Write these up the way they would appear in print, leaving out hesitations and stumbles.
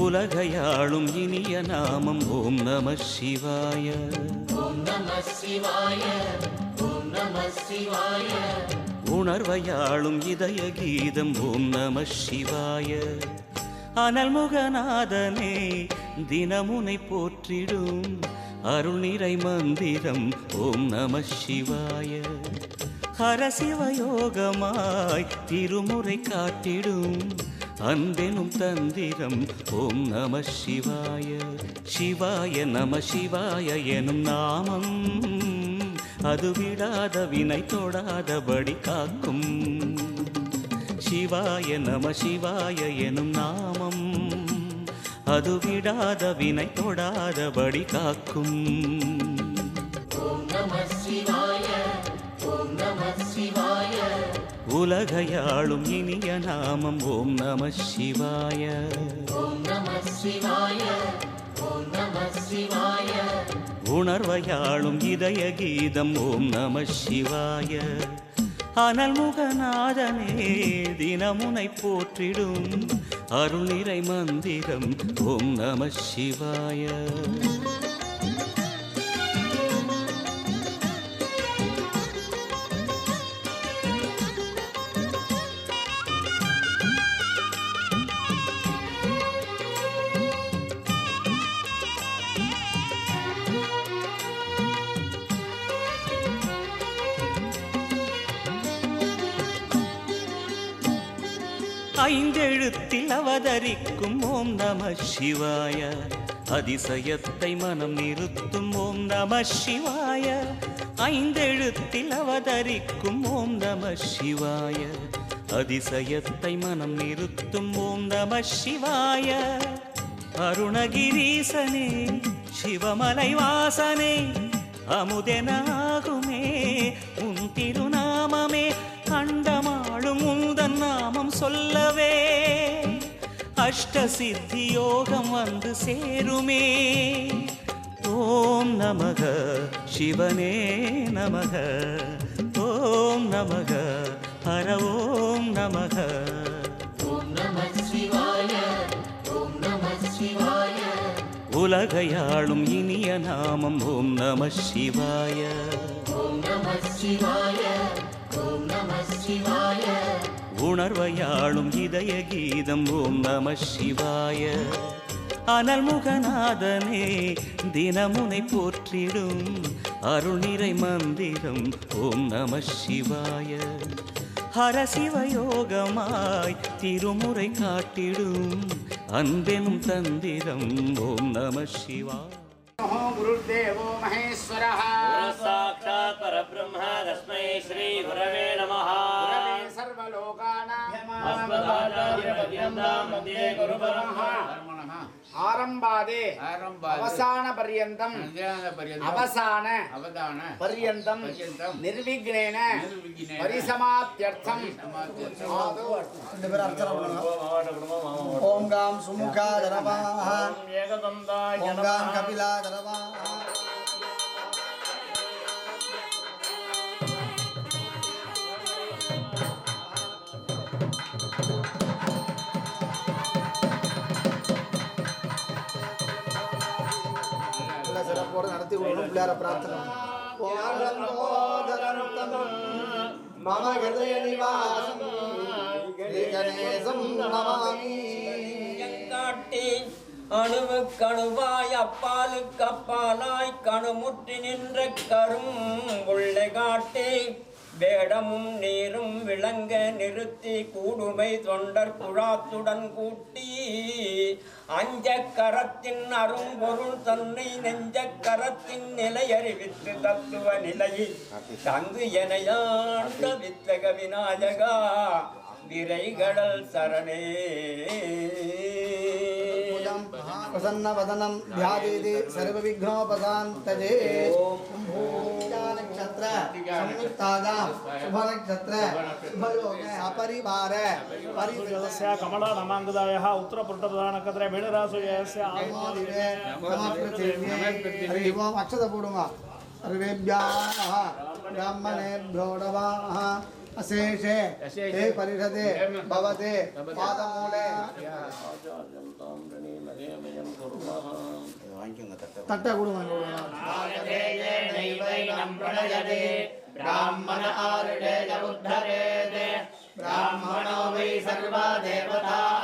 உலகையாளும் இனிய நாமம் ஓம் நம சிவாய. உணர்வையாளும் இதய கீதம் ஓம் நம சிவாய. அனல்முகநாதனே தினமுனை போற்றிடும் அருள் நிறை மந்திரம் ஓம் நம சிவாய. ஹரசிவயோகமாய் திருமுறை காட்டிடும் அன்பெனும் தந்திரம் ஓம் நம சிவாய. சிவாய நம சிவாய எனும் நாமம் அது விடாத வினை தொடாதபடி காக்கும். சிவாய நம சிவாய எனும் நாமம் அது விடாத வினை தொடாதபடி காக்கும். உலகையாளும் இனிய நாமம் ஓம் நம சிவாய. உணர்வையாளும் இதய கீதம் ஓம் நம சிவாய. அனல்முகநாதனே தினமுனை போற்றிடும் அருள் நிறை மந்திரம் ஓம் நம சிவாய. ஐந்தெழுத்தில் அவதரிக்கும் ஓம் நம சிவாய. அதிசயத்தை மனம் நிறுத்தும் ஓம் நம சிவாய. ஐந்தெழுத்தில் அவதரிக்கும் ஓம் நம சிவாய. அதிசயத்தை மனம் நிறுத்தும் ஓம் நம சிவாய. அருணகிரீசனே சிவமலை வாசனே அமுதனாகுமே உன் திருநாமமே. அண்டமாளும் உந்தன் நாமம் சொல்லவே அஷ்ட சித்தி யோகம் வந்து சேருமே. ஓம் நமக சிவனே நமக. ஓம் நமக ஹர ஓம் நமக. உலகையாளும் இனிய நாமம் ஓம் நம சிவாய. உணர்வையாளும் இதய கீதம் ஓம் நம சிவாய. அனல்முகநாதனே தினமுனை போற்றிடும் அருள் நிறை மந்திரம் ஓம் நம சிவாய. ஹரசிவயோகமாய் திருமுறை காட்டிடும் அன்பெனும் தந்திரம் ஓம் நம சிவாய. गुरुर्देवो महेश्वरः साक्षात् परब्रह्म तस्मै श्री गुरवे नमः. गुरवे सर्वलोकानां अस्मदाचार्यपर्यन्तं मध्ये गुरुपरमः आरम्भादे अवसान पर्यन्तं अवसान पर्यन्तं निर्विघ्नेन परिसमाप्त्यर्थं ओम गाम सुमुखा धरवाः ओम गाम कपिला धरवाः. சிறப்போடு நடத்தி கொள்ளும் பிள்ளையார பிரார்த்தனை. மம ஹிருதய நிவாசம் கணேசம் நமாமி. அணுவுக்கணுவாய் அப்பாலுக்கு அப்பாலாய் கணுமுற்றி நின்ற கரும் உள்ளை காட்டி வேடமும் நீரும் விளங்க நிறுத்தி கூடுமை தொண்டர் குழாத்துடன் கூட்டி அஞ்ச கரத்தின் அரும்பொருள் தன்னை நெஞ்ச கரத்தின் நிலை அறிவித்து தத்துவ நிலையை தங்கு எனையாண்ட வித்தக விநாயகா விரைகடல் சரணே. प्रसन्न वदनं ध्यायेत् सर्वविघ्नोपशान्तये. नक्षत्र संयुक्तानां शुभ नक्षत्र शुभयोगे अपरिवार परिदेवस्य कमला नामाङ्गदायः उत्तरपुरुषप्रधानकत्रे मेणराशयस्य आत्मादिवे हरि ओम अक्षत पूर्णमा सर्वेभ्यः ब्राह्मणेभ्यो नमः. अशेषे ते परिषदे भवते पादमूले तट्ट ब्राह्मण आरुणे उद्धरेते ब्राह्मणो वै सर्वा देवताः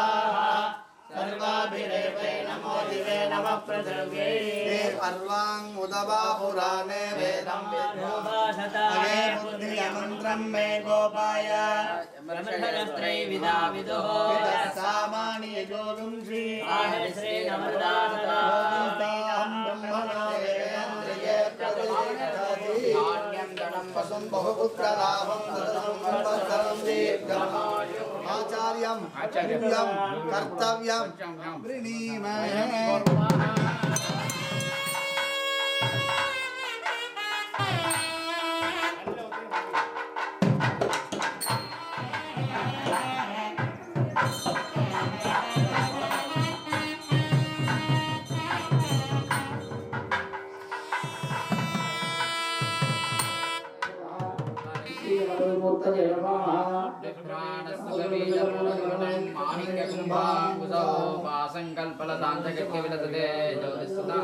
सर्वाभिरेवै नमो दिवे नमः पृथिव्यै अर्वाङ् उदवा पुराणे वेदं विद्योभाषताये बुद्धिमन्त्रं मे गोपाय ब्रह्मणस्त्रैविधा विदुः सामानि यजोलुं श्री आहे श्री नमदासतां ब्रह्मणो वेदेन्द्रिये प्रतिष्ठति नान्यं धनं वसुं बहुपुत्रलाभं तदसंवत्सरं दीर्घमायु आचार्यं कर्तव्यं वृणीमहे संकल्पलतांतकविलतते ज्योतिषदा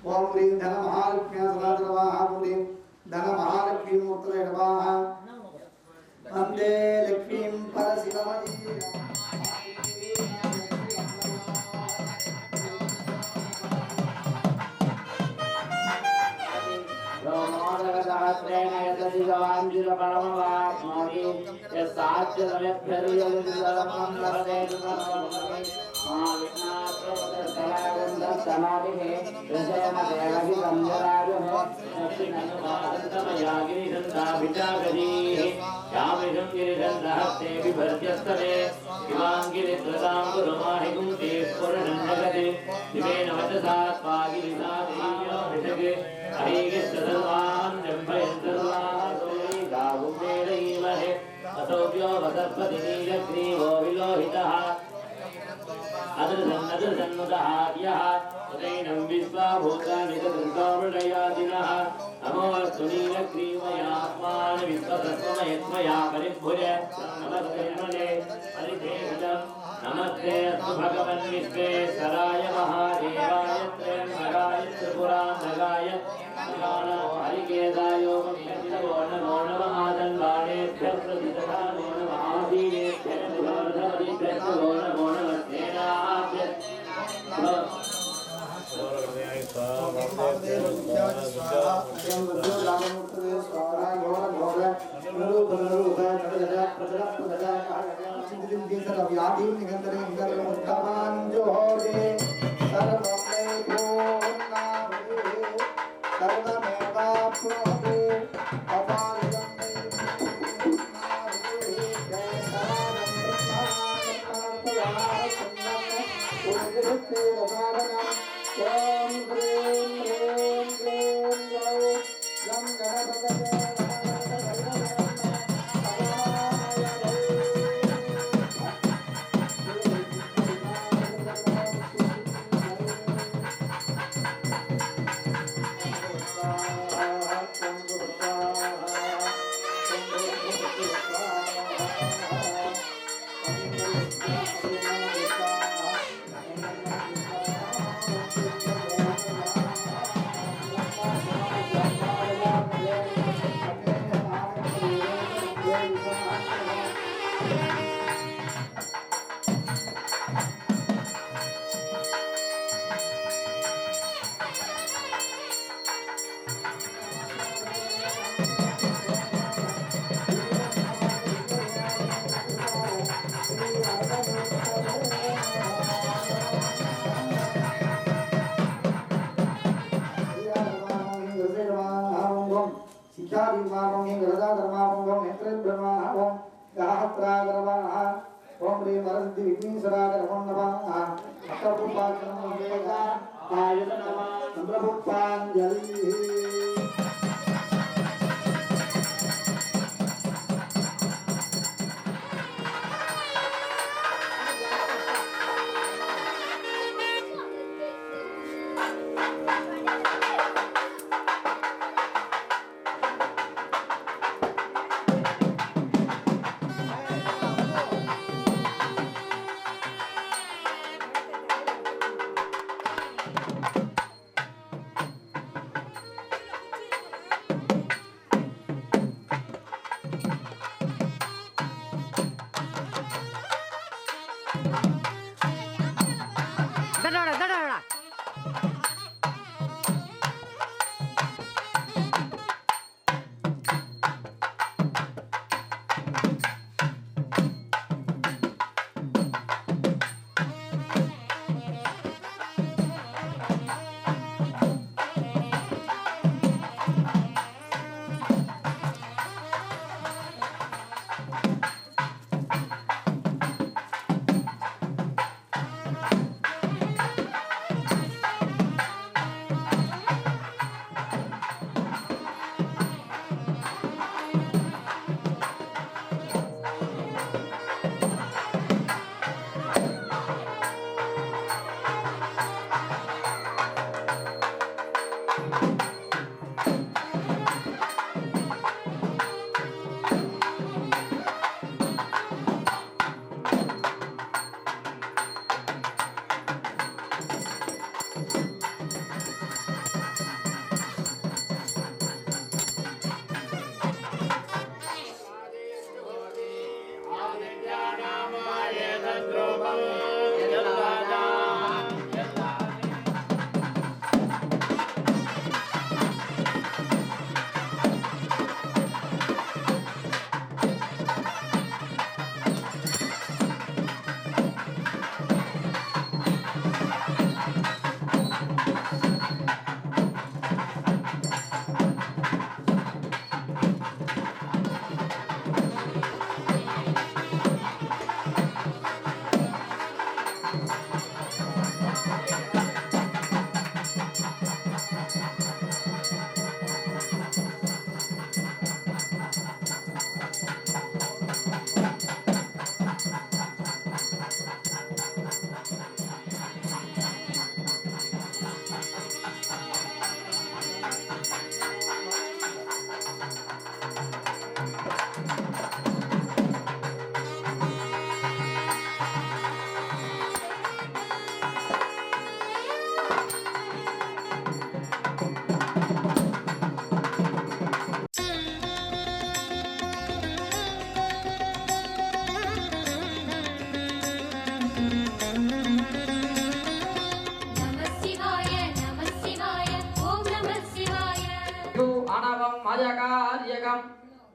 ओम ह्रीं धनमहालक्ष्म्या सदाद्रवाः पुरीं धनमहालक्ष्मीं मूर्तयेडवाः वन्दे लक्ष्मीं परशिवमयी सहस्रेण यदि जवाञ्जिर परमवाप्नोति यस्साच्च समेभ्यर्यदिदमं लभते महाविघ्नात्मकस्तरागन्धस्तनाभिः यशेन देवहि संजरायुः दक्षिणनुपादन्तमयागिरिशन्ताभिजागरीः यामिषं गिरिशन्तहस्ते बिभर्त्यस्तरे शिवाङ्गिरित्रतां गुरुमाहिगुं ते स्फुरणं जगति दिवेन वचसा स्वागिरिसादेव्योऽभिषगे अहिगिस्तसर्वान् जम्भयन्तर्वासोऽयि गावुमेरयीमहे असौभ्यो वसत्पति नीलग्रीवो विलोहितः अदृशन्नुतः यः उदैनं विश्वाभूतानि तदृतोमृषयादिनः नमोऽस्तु नीलग्रीवयात्मान् विश्वतत्त्वमयत्मया परिभुज नमस्ते परिदेवतं नमस्ते अस्तु भगवन् विश्वेश्वराय महादेवाय त्र्यम्बकाय त्रिपुरान्तकाय हरिकेदायो नमो नमः आदन्वाणेभ्यः प्रतिष्ठा नमो नमः आदीनेभ्यः नमो नमो नमः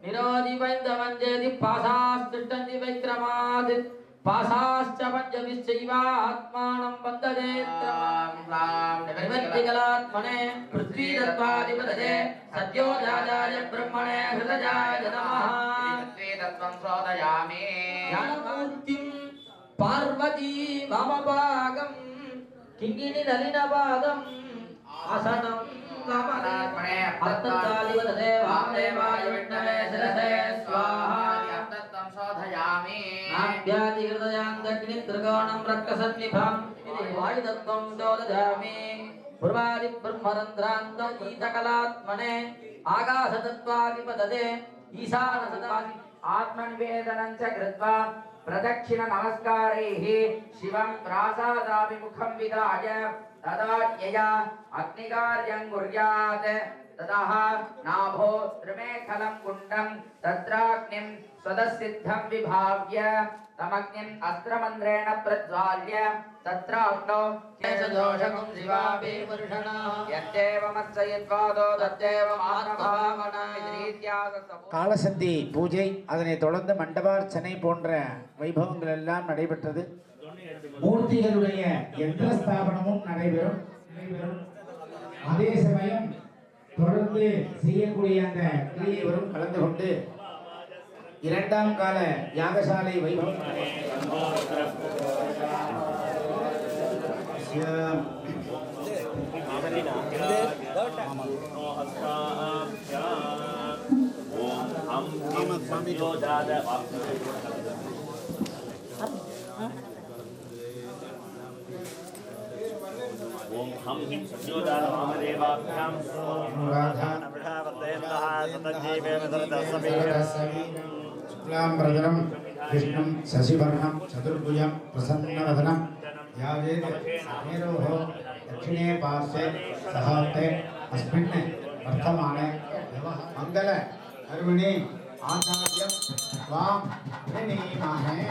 निरोधि वैन्दवञ्जेति पासास्तिष्ठन्ति वैक्रमात् पासाश्च पञ्चभिश्चैवात्मानं वन्दते निवृत्तिकलात्मने पृथ्वी तत्त्वाधिपतये सद्यो जाताय ब्रह्मणे हृदयाय नमः तत्त्वं शोधयामि ज्ञानमूर्तिं पार्वती मम भागं किङ्किणि नलिनपादम् आसनं कामनात्मने अत्तत्ताधिपतये वामदेवाय विष्णवे शिरसे स्वाहा तत्त्वं शोधयामि नाभ्यादि हृदयान्तग्नि त्रिकोणं रक्तसन्निभम् इति वायुतत्त्वं शोधयामि पूर्वादि ब्रह्मरन्ध्रान्तं ईशकलात्मने आकाशतत्त्वाधिपतये ईशानसदादि आत्मनिवेदनं च कृत्वा प्रदक्षिण नमस्कारैः शिवं प्रासादाभिमुखं विधाय तदा यया अग्निकार्यं कुर्यात् ततः नाभो त्रिमेखलं कुण्डं तत्राग्निं स्वदसिद्धं विभाव्य तमग्निम् अस्त्रमन्त्रेण प्रज्वाल्य तत्राग्नौ केशदोषकं शिवापि पुरुषणः यद्देवमत्सयद्वादो तद्देवमानभावना காலசந்தி பூஜை, அதனைத் தொடர்ந்து மண்டபார்ச்சனை போன்ற வைபவங்கள் எல்லாம் நடைபெற்றது. மூர்த்திகளுடைய யந்திர ஸ்தாபனமும் நடைபெறும். அதே சமயம் தொடர்ந்து செய்யக்கூடிய அந்த கிரியைவரும் கலந்து கொண்டு இரண்டாம் கால யாகசாலை வைபவம் ओम हम हिं सद्योदान वामदेवाभ्यां शुक्लाम्बरधरं कृष्णं शशिवर्णं चतुर्भुजं प्रसन्नवदनं यावेद मेरोः दक्षिणे पार्श्वे सहास्ते अस्मिन् वर्तमाने मंगल कर्मणि आचार्यं त्वां प्रणीमहे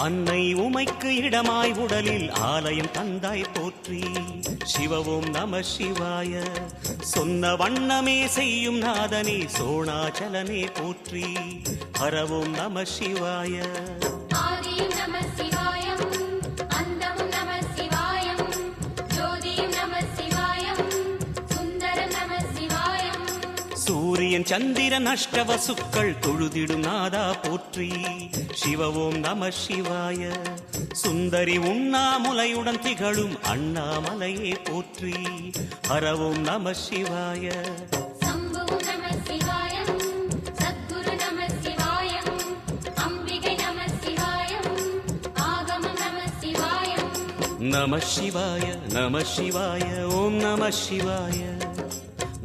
அன்னை உமைக்கு இடமாய் உடலில் ஆலயம் தந்தாய் போற்றி. சிவவோம் நம சிவாய. சொன்ன வண்ணமே செய்யும் நாதனே சோணாச்சலனே போற்றி. ஹரவோம் நம சிவாய. ஆதியும் நம சிவாயம், அந்தமும் நம சிவாயம், ஜோதியும் நம சிவாயம், சுந்தரம் நம சிவாயம். சூரியன் சந்திரன் அஷ்டவசுக்கள் தொழுதிடும் நாதா போற்றி. சிவவோம் நம சிவாய. சுந்தரி உண்ணாமுலையுடன் திகழும் அண்ணாமலையே போற்றி. ஹரவோம் நம சிவாய. சம்புவும் நம சிவாயம், சத்குரு நம சிவாயம், அம்பிகை நம சிவாயம், ஆகமம் நம சிவாயம். நம சிவாய நம சிவாய ஓம் நம சிவாய.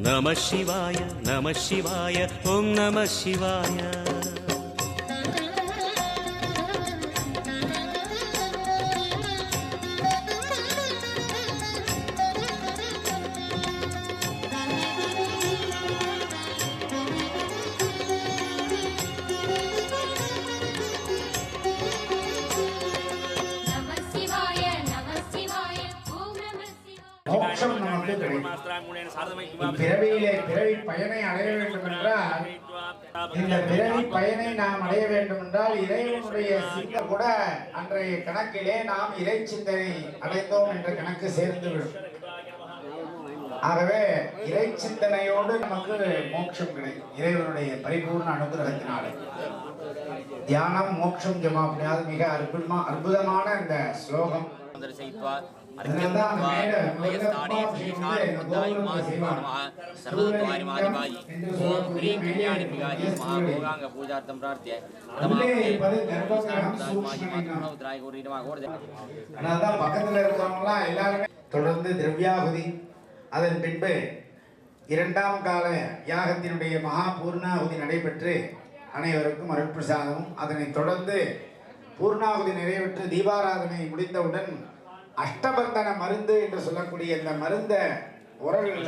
நம சிவாய நம சிவாய ஓம் நம சிவாய. நம சிவாய நம சிவாய ஓம் நம சிவாய. மோட்சம் நமக்கு கிடைக்கும். இப்பிறவியிலே பிறவி பயனை அடைய வேண்டும் என்றால், இந்த பிறவி பயனை நாம் அடைய வேண்டும் என்றால் இறைவனுடைய சிந்த கூட அன்றைய கணக்கிலே நாம் இறை சிந்தனை அடைந்தோம் என்ற கணக்கு சேர்ந்துவிடும். ஆகவே இறை சிந்தனையோடு நமக்கு மோட்சம் கிடைக்கும் இறைவனுடைய பரிபூர்ண அனுகிரகத்தினாலே. தியானம் மோட்சம் ஜமாப்னியாது மிக அற்புதமான இந்த ஸ்லோகம். பக்கத்துல இருக்கிறவங்க எல்லாருமே தொடர்ந்து திரவியாகுதி, அதன் பின்பு இரண்டாம் கால யாகத்தினுடைய மகா பூர்ணாகுதி நடைபெற்று அனைவருக்கும் அருட்பிரசாதமும், அதனைத் தொடர்ந்து பூர்ணாகுதி நிறைவேற்று தீபாராதனை முடிந்தவுடன் அஷ்டபந்தன மருந்து என்று சொல்லக்கூடிய இந்த மருந்த உரல்கள்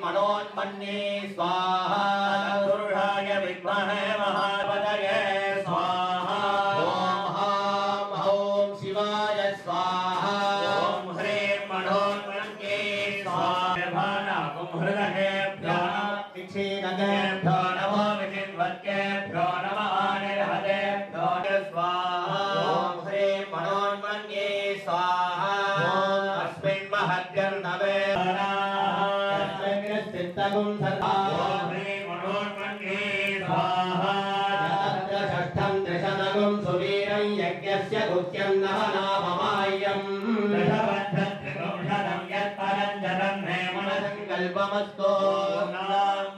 मनोन्मन्ये स्वाहा दुर्गाय विद्महे महापतये स्वाहा ॐ हां हौं शिवाय स्वाहा ॐ ह्रीं मनोन्मन्ये स्वाहा हृदयेभ्यो नमो नमो विचिन्वत्केभ्यो नमः निर्हतेभ्यो स्वाहा ॐ ह्रीं मनोन्मन्ये स्वाहा अस्मिन् महद्गन्धवे चित्तगुं सर्वा ॐ ह्रीं मनोन्मन्ये स्वाहा षष्ठं त्रिशतगुं सुवीरं यज्ञस्य गुह्यं नवनाममाय्यम् दशबद्धत्रिपुंशतं यत्परं जलं मे मनसङ्कल्पमस्तु ॐ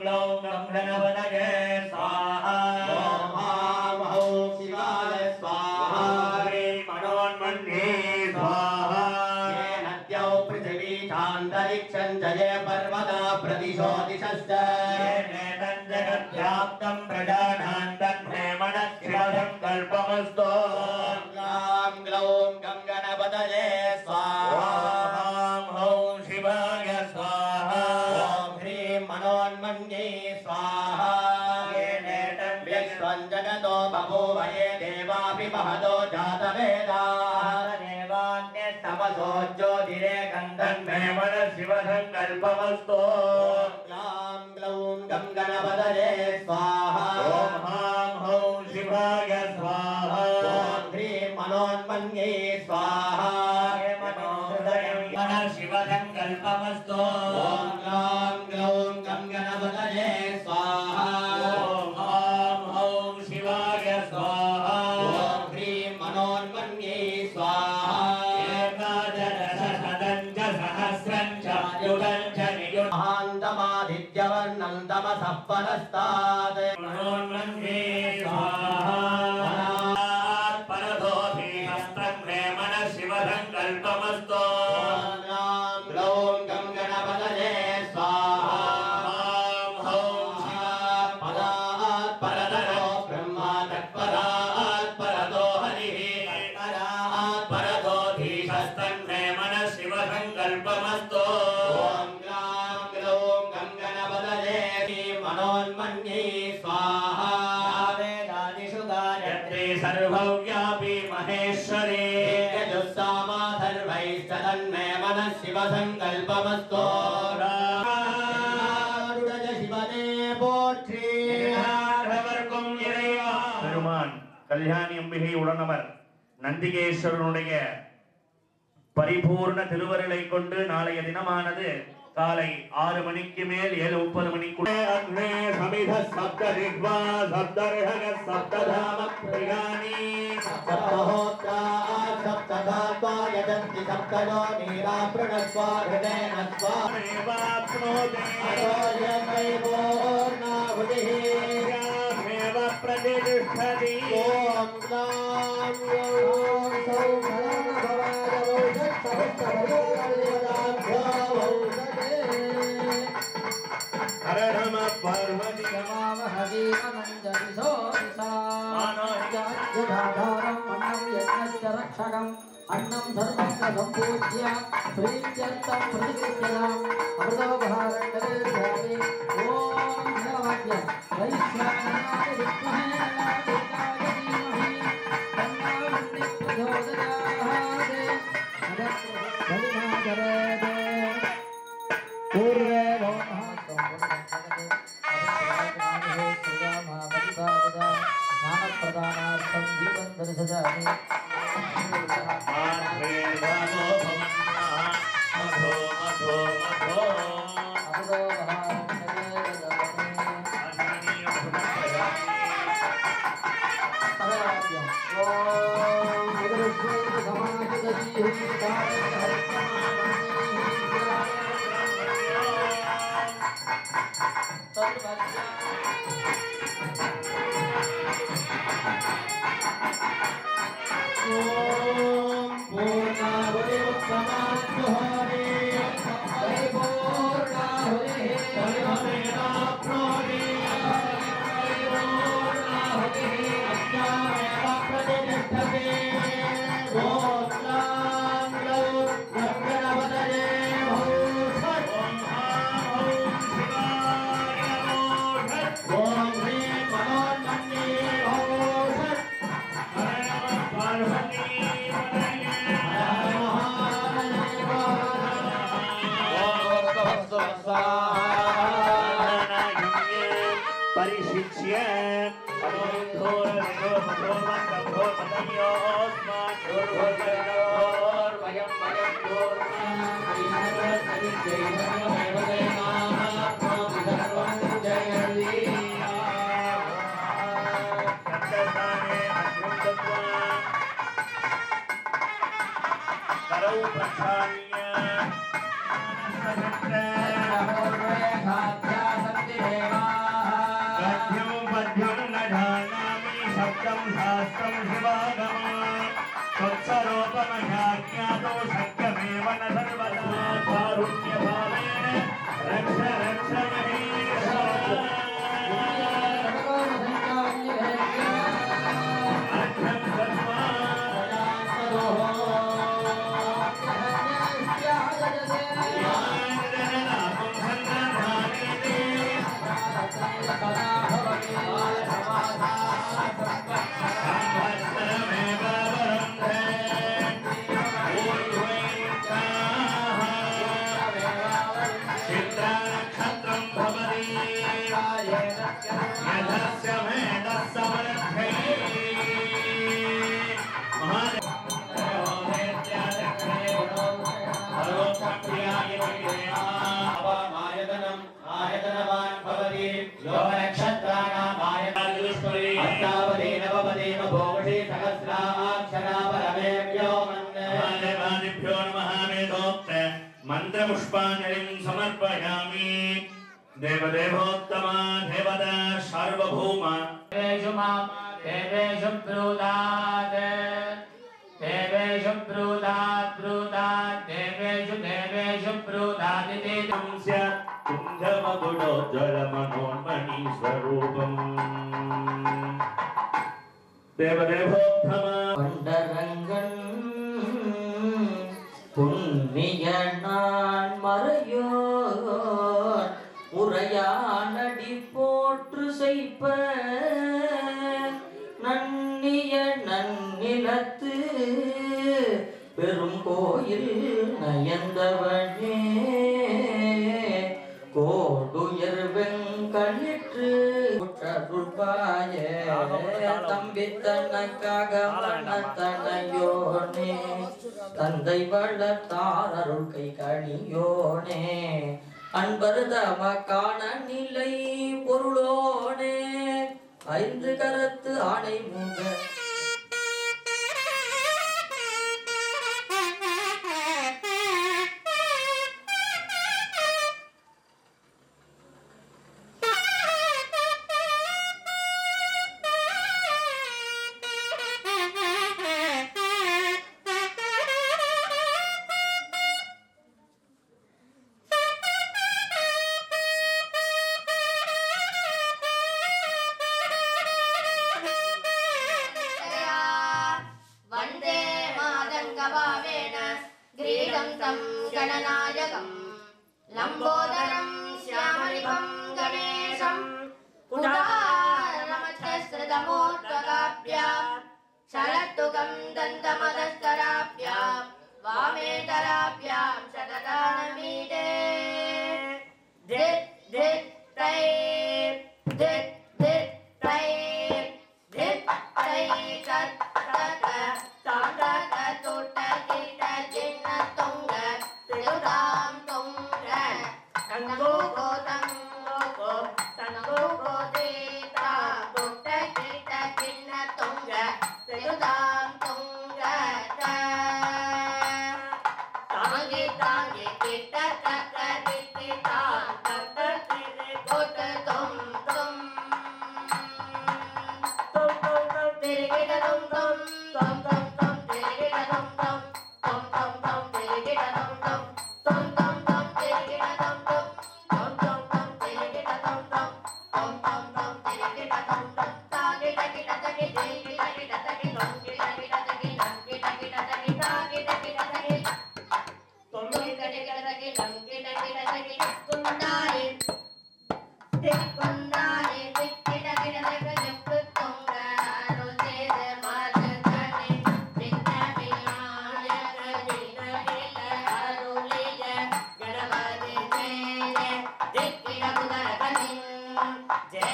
ग्लौं गं गणपतये स्वाहा ॐ हां हौं शिवाय स्वाहा ह्रीं मनोन्मन्ये स्वाहा येन द्यौ पृथिवी चान्तरिक्षं जये पर्वता प्रतिशो दिशश्च येनेदं जगद्व्याप्तं प्रजानां तन्मे मनःशिवसङ्कल्पमस्तु ॐ ग्लौं गं गणपतये स्वाहा ॐ हौं शिवाय स्वाहा ॐ ह्रीं मनोन्मन्ये स्वाहा येनेदं विश्वं जगतो बभूव ये देवापि महतो जातवेदाः देवान्यस्तमसो ज्योतिरे गन्धन्मे मनःशिवसङ्कल्पमस्तु ॐ ग्लौं गं गणपतये स्वाहा ॐ हां हौं शिवाय स्वाहा ॐ ह्रीं मनोन्मन्ये स्वाहा मनोहृदयं मनःशिवसङ्कल्पमस्तु ॐ ग्लौं गं गणपतये स्वाहा ॐ हां हौं शिवाय स्वाहा ॐ ह्रीं मनोन्मन्ये स्वाहा महान्तमादित्यवर्णं तमसः परस्तात् मनोन्मन्ये स्वाहा परतोऽभिहस्तं मे मनःशिवसङ्कल्पमस्तु ॐ ग्लौं गं गणपतये स्वाहा ॐ हौं शिवाय पदात् परतरो ब्रह्मा तत्परात् परतो हरिः तत्परात् परतोऽधिहस्तं मे मनःशिवसङ्कल्पमस्तु मनोन्मन्ये स्वाहा वेदादिषु गायत्री सर्वव्यापी महेश्वरी यजुस्सामा सर्वैश्च तन्मे मनःशिवसङ्कल्पमस्तु शिवने போற்றி பெருமான் கல்யாணி அம்பிகை உடனவர் நந்திகேஸ்வரனுடைய பரிபூர்ண திருவருளை கொண்டு நாளைய தினமானது காலை 6 மணிக்கு மேல் 7:30 மணிக்குள்ள அக்னே சமித சப்த ரிக்வா சப்தர்ஹக சப்ததாம பிரியாணி சப்தஹோத்ரா சப்ததாத்வா யஜந்தி சப்தயோ நீரா பிரணஸ்வா ஹிருதேன ஸ்வாமேவாப்னோதே அரோயமை பூர்ணாஹுதிஹி யாமேவ பிரதிஷ்டதி ஓம் க்ளாம் யோம் சௌமரண பவாய வௌஷத் சஹஸ்ரவரோதேவதாப்யோ வௌஷதே ஹர நம பார்வதி अन्नं सर्वं सम्पूज्य प्रीत्यर्थं प्रतिगृह्यताम् अमृतोपहारण्डले ध्याने ॐ नमः वैश्वानराय विद्महे नारायणाय धीमहि तन्नो प्रचोदयात् बलिनागरेदे पूर्वे नमः ज्ञानप्रदानार्थं दीपं दर्शयामि सर्वज्ञ परिशिच्य मंत्रपुष्पांजलिं समर्पयामि। देवदेवोत्तमा देवता सार्वभौम देवेषु ब्रूदात् देवेषु ब्रूदात् देवेषु ब्रूदादिति कुंजमगुणोज्ज्वलमनोन्मणि स्वरूपम् देवदेवोत्तमा பண்டரங்கன் புண்ணிய நான் மறையோர் உரையானடி போற்று செய்ப்ப நன்னிய நன்னிலத்து பெரும் கோயில் நயந்தவனே கோடுயர் வெங்கலிற்று தம்பி தனக்காக மனத்தனையோனே தந்தை வளர்த்தார் அருள் கை கணியோனே அன்பர் தமக்கான நிலை பொருளோனே ஐந்து கரத்து ஆணை மூங்க लंबोदरं श्यामलिभं गणेशं उदारमध्यस्रतमोत्तकाभ्यां शरत्तुकं दन्तमदस्तराभ्यां वामेतराभ्यां शतदानमीडे धित् धित् तै धित् धित् तै धित् तै तत् तत तातत तुट किट जिन्न तुंग त्रियुदां तुंग तंगो को तंगो को देता तुट किट जिन्न तुंग त्रियुदां तुंग तांगे तांगे किट तक दिक्किता तत तिरे कोट तुम तुम तेरे किट तुम तुम तुम तुम तुम तेरे किट तुम तुम तुम तुम तुम तेरे किट तुम तुम तुम तुम तुम तेरे किट तुम तुम तुम तुम तुम तेरे किट तुम तुम तुम तुम तुम तेरे किट तुम तुम तागे तागे तागे तेरे किट तागे तागे तुम किट तागे तागे तुम किट तागे तागे तागे तागे तागे तुम किट तागे तागे तुम किट तागे तागे कुंडाले देख कुंडाले देख किट तागे तागे जप तुंगा रोजे दे माल जाने बिना बिना या कजिना गिला आरुले या गणपति जय जय देख किट बुदर कनिन जय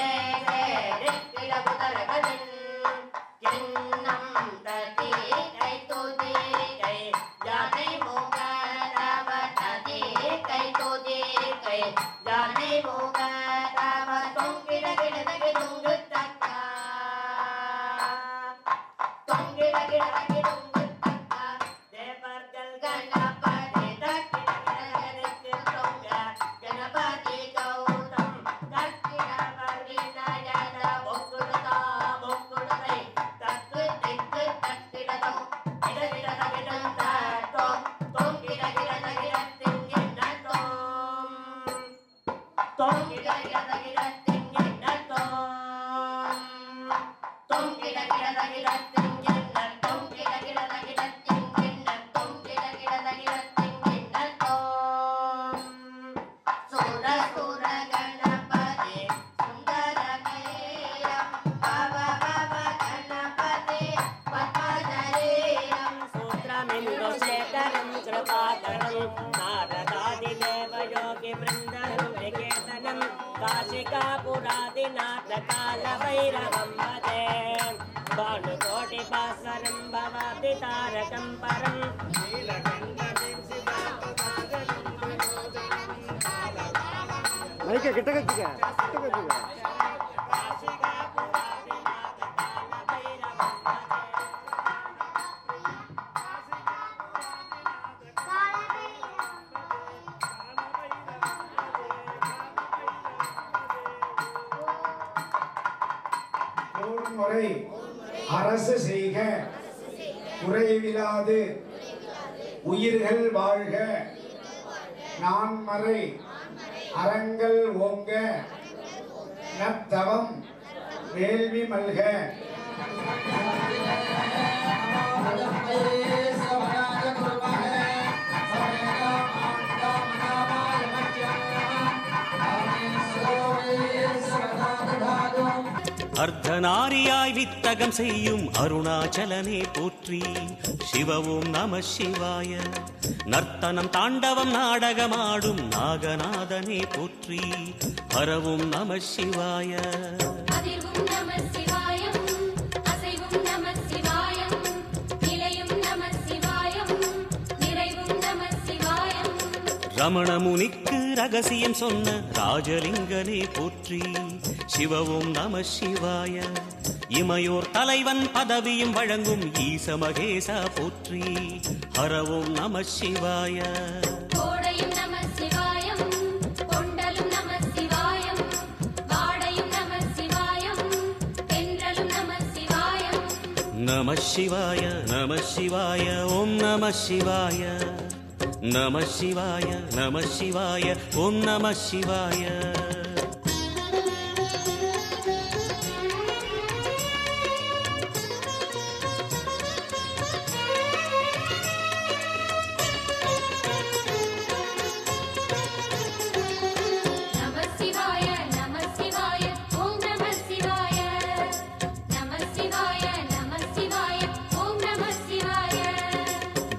काशिकापुरादिनाथकालभैरवं भजे भानुकोटिपासरं भवति तारकं परम् முறை அரசு செய்க குறைவிலாது உயிர்கள் வாழ்க நான்மறை அறங்கள் ஓங்க நத்தவம் வேள்வி மல்க அர்த்தநாரியாய் வித்தகம் செய்யும் அருணாச்சலனே போற்றி. சிவவும் நம சிவாய. நர்த்தனம் தாண்டவம் நாடகமாடும் நாகநாதனே போற்றி. ஹரவும் நம சிவாய. அதிர்வும் நம சிவாயம், அசைவும் நம சிவாயம், நிலையும் நம சிவாயம், நிறைவும் நம சிவாயம். ரமணமுனிக்கு ரகசியம் சொன்ன ராஜலிங்கனே போற்றி. சிவவும் நம சிவாய. இமையோர் தலைவன் பதவியும் வழங்கும் ஈச மகேசா போற்றி. ஹரவும் நம சிவாய. கோடையும் நம சிவாயம், கொண்டலும் நம சிவாயம், வாடையும் நம சிவாயம், தென்றலும் நம சிவாயம். நம சிவாய நம சிவாய ஓம் நம சிவாய. நம சிவாய நம சிவாய ஓம் நம சிவாய.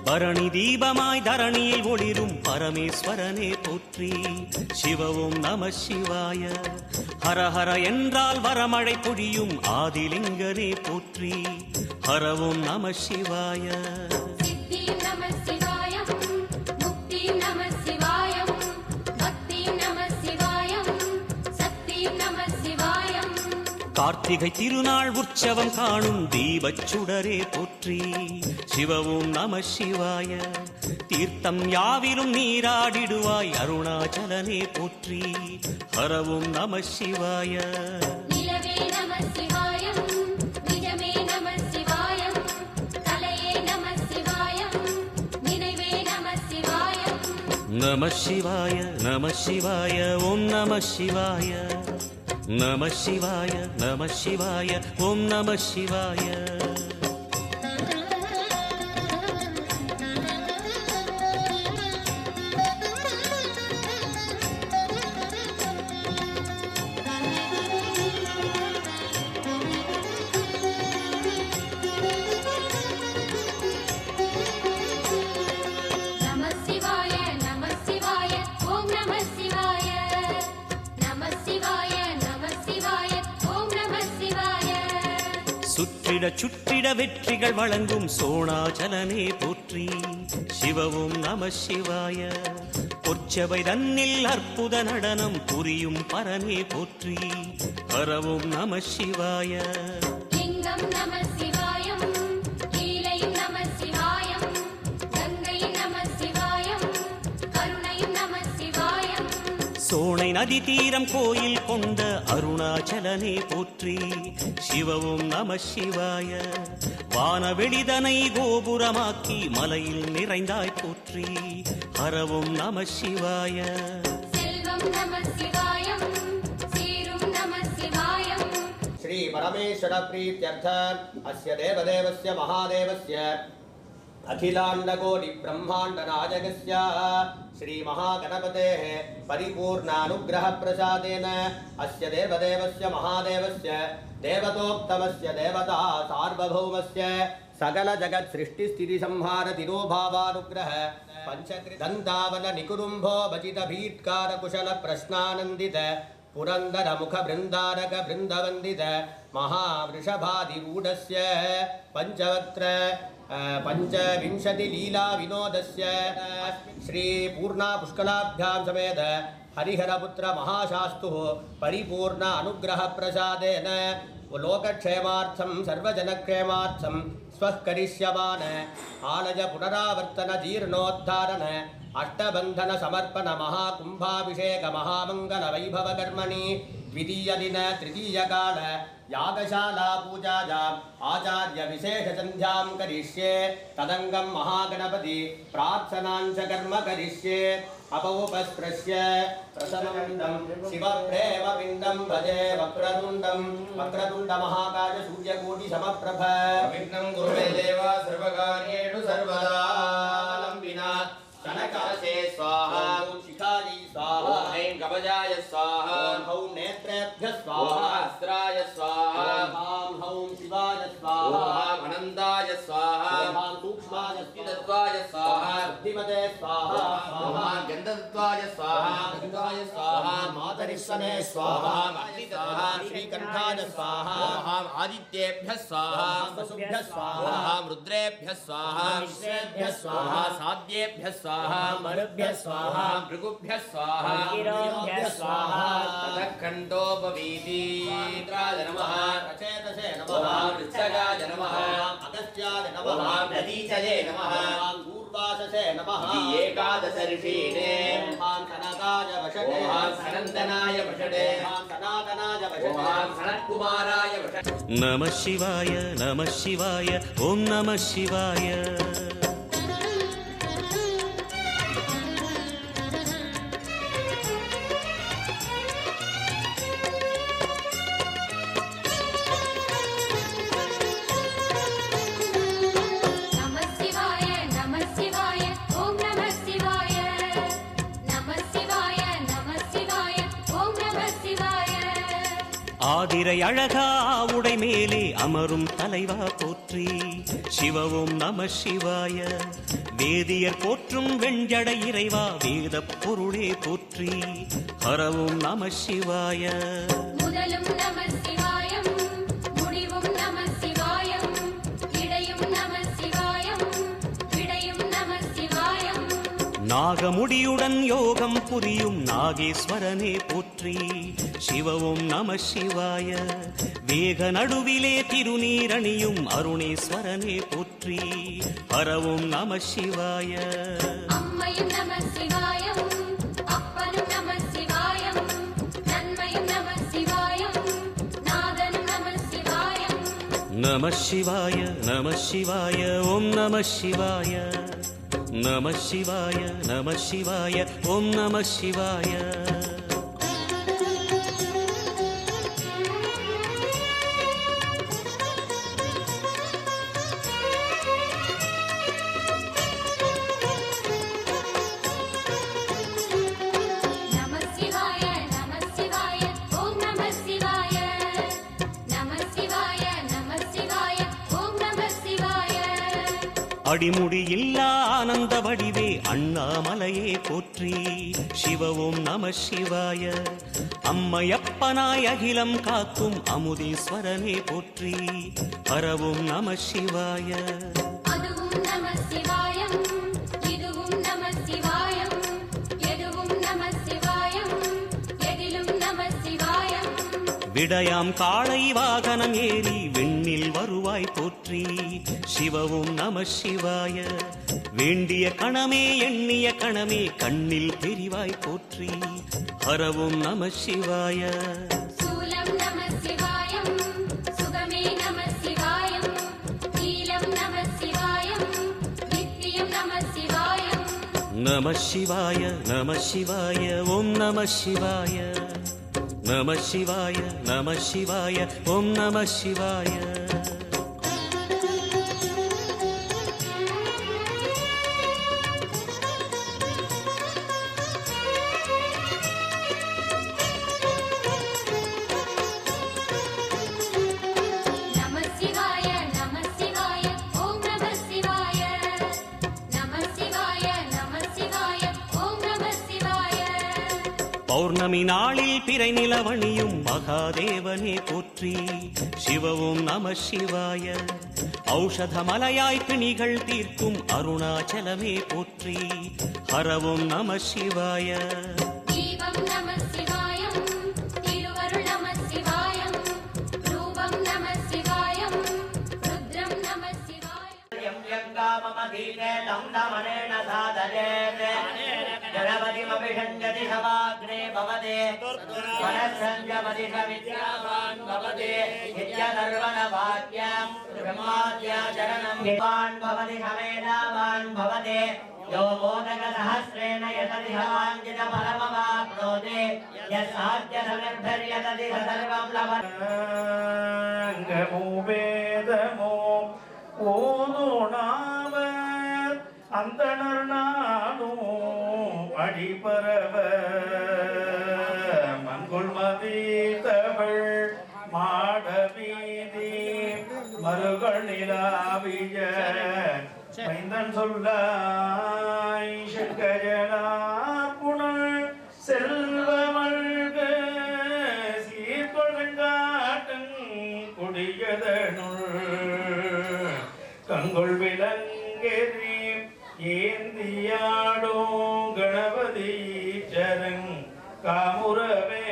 பரணி தீபமாய் தரணியில் ஒளிரும் பரமேஸ்வரனே போற்றி. சிவவும் நம சிவாய. ஹரஹர என்றால் வரமழை பொழியும் ஆதிலிங்கனே போற்றி. ஹரவும் நம சிவாய. சித்தியும் நம சிவாயம், முக்தியும் நம சிவாயம், பக்தியும் நம சிவாயம், சக்தியும் நம சிவாயம். கார்த்திகை திருநாள் உற்சவம் காணும் தீபச்சுடரே போற்றி. சிவவும் நம சிவாய. தீர்த்தம் யாவிலும் நீராடிடுவாய் அருணாச்சலனே போற்றி. ஹரவும் நம சிவாய. நிலவே நம சிவாயம், நிஜமே நம சிவாயம், கலையே நம சிவாயம், நினைவே நம சிவாயம். நம சிவாய நம சிவாய ஓம் நம சிவாய. நம சிவாய நம சிவாய ஓம் நம சிவாய. சுற்றிட சுற்றிட வெற்றிகள் வழங்கும் சோணாச்சலனே போற்றி. சிவவும் நம சிவாய. பொற்சபை தன்னில் அற்புத நடனம் புரியும் பரனே போற்றி. ஹரவும் நம சிவாய. லிங்கம் நம சிவாயம், லீலையும் நம சிவாயம், கங்கையும் நம சிவாயம், கருணையும் நம சிவாயம். சோனை நதி தீரம் கோயில் கொண்ட அருணாச்சலனே போற்றி. சிவவும் நம சிவாய. வானவெளிதனை கோபுரமாக்கி மலையில் நிறைந்தாய் போற்றி. ஹரவும் நம சிவாய. செல்வம் நம சிவாயம், சீரும் நம சிவாயம். श्री परमेश्वर प्रीत्यर्थ अस्य देवदेवस्य महादेवस्य अखिलाण्डकोटि ब्रह्माण्ड नायकस्य श्री महागणपतेः परिपूर्णानुग्रह प्रसादेन अस्य देवदेवस्य महादेवस्य देवतोत्तमस्य देवता सार्वभौमस्य सकल जगत् सृष्टि स्थिति संहार तिरोभावानुग्रह पंचकृदन्तावल निकुरुम्भो भजित भीत्कार कुशल प्रश्नानन्दित पुरंदर मुख बृंदारक बृंदवंदित महावृषभादिरूढस्य पंचवक्त्र पंचविंशति लीला विनोदस्य श्री पूर्णा पुष्कलाभ्यां समेत हरिहरपुत्र महाशास्तुः परिपूर्ण अनुग्रह प्रसादेन लोकक्षेमार्थं सर्वजनक्षेमार्थं स्वः करिष्यमान् आलय पुनरावर्तन जीर्णोद्धारण अष्टबंधन समर्पण महाकुंभाभिषेक महामंगल वैभव कर्मणि द्वितीय दिन तृतीय काल यागशाला पूजायाम् आचार्य विशेष संध्यां करिष्ये. तदंगम महागणपति प्रार्थनांच कर्म करिष्ये. अपौपस्पृश्य प्रसमविन्दं शिवप्रेमविन्दं भजे वक्रतुण्डं वक्रतुण्ड महाकाय सूर्यकोटि समप्रभ. विघ्नं कुरु मे देव सर्वकार्येषु सर्वदा. लम्बिना शनकासे स्वाहा, शिखाजी स्वाहा, ऐं कवचाय स्वाहा, हौं नेत्रेभ्यः स्वाहा, अस्त्राय स्वाहा, हौं शिवाय स्वाहा, अनन्ताय स्वाहा, सूक्ष्माय तत्त्वाय स्वाहा, बुद्धिमते स्वाहा, गन्धत्वाय स्वाहा, गन्धाय स्वाहा, मातरिष्वने स्वाहा, स्वाहा, श्रीकण्ठाय स्वाहा, आदित्येभ्यः स्वाहा, वसुभ्यः स्वाहा, रुद्रेभ्यः स्वाहा, विश्वेभ्यः स्वाहा, साध्येभ्यः स्वाहा, मरुभ्यः स्वाहा, भृगुभ्यः स्वाहा, गिरोभ्यः स्वाहा. ततःखण्डोपवीतीन्द्राय नमः, रचेतसे नमः, वृक्षगाय नमः, अगस्त्याय नमः, दधीचये नमः, पूर्वाससे नमः, एकादश ऋषीणे, सनकाय वषटे, सनन्दनाय वषटे, सनातनाय वषटे, सनत्कुमाराय वषटे. नमः शिवाय नमः शिवाय ओम नमः शिवाय. नमः शिवाय नमः शिवाय ओम नमः शिवाय. नमः शिवाय नमः शिवाय ओम नमः शिवाय. ஆதிரை அழகா உடை மேலே அமரும் தலைவா போற்றி. சிவவும் நம சிவாய. வேதியர் போற்றும் வெண்ஜடை இறைவா வேத பொருளே போற்றி. ஹரவும் நம சிவாய. முதலும் நம சிவாயம், முடிவும் நம சிவாயம், இடையும் நம சிவாயம், விடையும் நம சிவாயம். நாகமுடியுடன் யோகம் புரியும் நாகேஸ்வரனே போற்றி. சிவவும் நம சிவாய. வேக நடுவிலே திருநீரணியும் அருணேஸ்வரனே போற்றி. ஹரவும் நம சிவாய. அம்மையும் நம சிவாயம், அப்பனும் நம சிவாயம், நன்மையும் நம சிவாயம், நாதனும் நம சிவாயம். நம சிவாய நம சிவாய ஓம் நம சிவாய. நம சிவாய நம சிவாய ஓம் நம சிவாய. நம சிவாய நம சிவாய ஓம் நம சிவாய. நம சிவாய நம சிவாய ஓம் நம சிவாய. அடிமுடி இல்லா ஆனந்த வடிவே அண்ணாமலையே போற்றி. சிவவும் நம சிவாய. அம்மையப்பனாய் அகிலம் காக்கும் அமுதீஸ்வரனே போற்றி. ஹரவும் நம சிவாய. அதுவும் நம சிவாயம், இதுவும் நம சிவாயம், எது விடயாம் காளை வாகனம் ஏறி விண்ணில் வருவாய் போற்றி. சிவவும் நம சிவாய. வேண்டிய கணமே எண்ணிய கணமே கண்ணில் தெரிவாய் போற்றி. ஹரவும் நம சிவாய. சூலம் நம சிவாயம் சுகமே நம சிவாயம் நீலம் நம சிவாயம் நித்தியம் நம சிவாயம். நம சிவாய நம சிவாய ஓம் நம சிவாய. நம சிவாய நம சிவாய ஓம் நம சிவாய. பௌர்ணமி நாளில் பிறை நிலவணியும் மகாதேவனே போற்றி. சிவவும் நம சிவாய. ஔஷத மலையாய் பிணிகள் தீர்க்கும் அருணாச்சலமே போற்றி. ஹரவும் நம சிவாய. தீபம் நம சிவாயம் திருவருள் நம சிவாயம் ரூபம் நம சிவாயம் ருத்ரம் நம சிவாயம். யம் யங்காமமதீனே தம் தமனேன சாதயேதே ஜனபதிமபிஷஞ்சதி சவாக்னே பவதே வனசஞ்சபதி சவித்யாவான் பவதே நித்யதர்வண வாக்யம் பிரம்மாத்யா சரணம் நிவான் பவதி சமேதாவான் பவதே யோ மோதக சஹஸ்ரேண யததி ஹவாஞ்சித பரமவாப்னோதே யஸ்ஆத்ய சமிர்தர்யததி சர்வம் லவங்கமோ வேதமோ ஓதுணாவர் அந்தணர் நானும் அடிபரவ மங்குள் மதித்தவள் மாடவீதி மருகள் நிலாவிய மைந்தன் சொல்லாய் சங்கஜனா புனல் செல்வமல்க சீர்கொழுங்காட்டன் குடியதனுள் கங்குள் விலங்கெறி ஏந்தியாடும் கணபதி சரண் காமுரவே.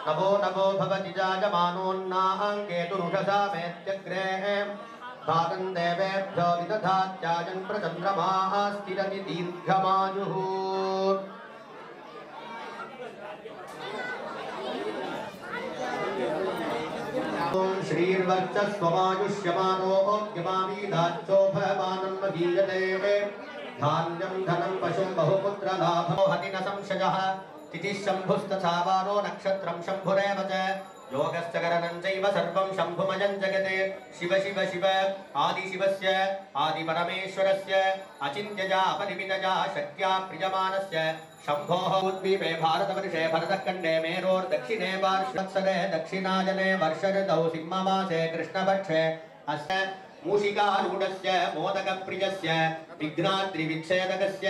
नमो नमो भवति जायमानोन्नाङ्केतुरुषसा मेत्यग्रे भागं देवेभ्यो विदधात्याजन् प्रचन्द्रमाः स्थिरति दीर्घमायुः श्रीर्वर्चस्वमायुष्यमानोऽग्यमावीधाच्चोभमानं मदीयते धान्यं धनं पशुं बहुपुत्रलाभो हति न संशयः तिथिः शम्भुस्तथावारो नक्षत्रं शम्भुरेव च योगश्च करणं चैव सर्वं शम्भुमयं जगते शिव शिव शिव आदिशिवस्य आदिपरमेश्वरस्य अचिन्त्यजा अपरिमितजा शक्त्या प्रियमानस्य शम्भोः उद्वीपे भारतवर्षे भरतखण्डे मेरोर्दक्षिणे पार्श्वत्सरे दक्षिणाजने वर्षऋतौ सिंहमासे कृष्णपक्षे अस्य मूषिकारूढस्य मोदकप्रियस्य विघ्नाद्रिविच्छेदकस्य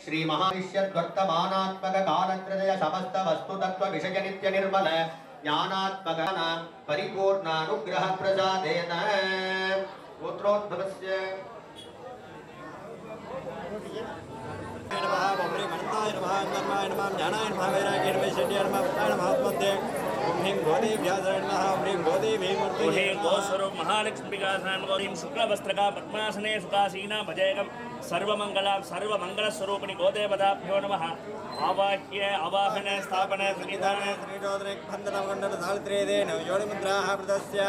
श्रीमहाविष्यद्वर्तमानात्मककालत्रय समस्तवस्तुतत्त्वविषयनित्यनिर्मल ज्ञानात्मकः परिपूर्णानुग्रहप्रसादेन गोत्रोद्भवस्य नमः ज्ञानाय नमः वैराग्याय नमः शक्त्याय नमः महात्मते ओम ह्रीं गोदेव्याय नमः ओम ह्रीं गोदेवी मूर्ति हे गोस्वरूप महालक्ष्मीकासां गौरीं शुक्लवस्त्रका पद्मासने सुखासीना भजेगं सर्वमङ्गलस्वरूपिणि गोदेवताभ्यो नमः आवाह्य आवाहन स्थापन निधान श्रीरोद्रे बन्धनं गण्डन सावित्रीदे नवयोनिमुद्राः प्रदस्य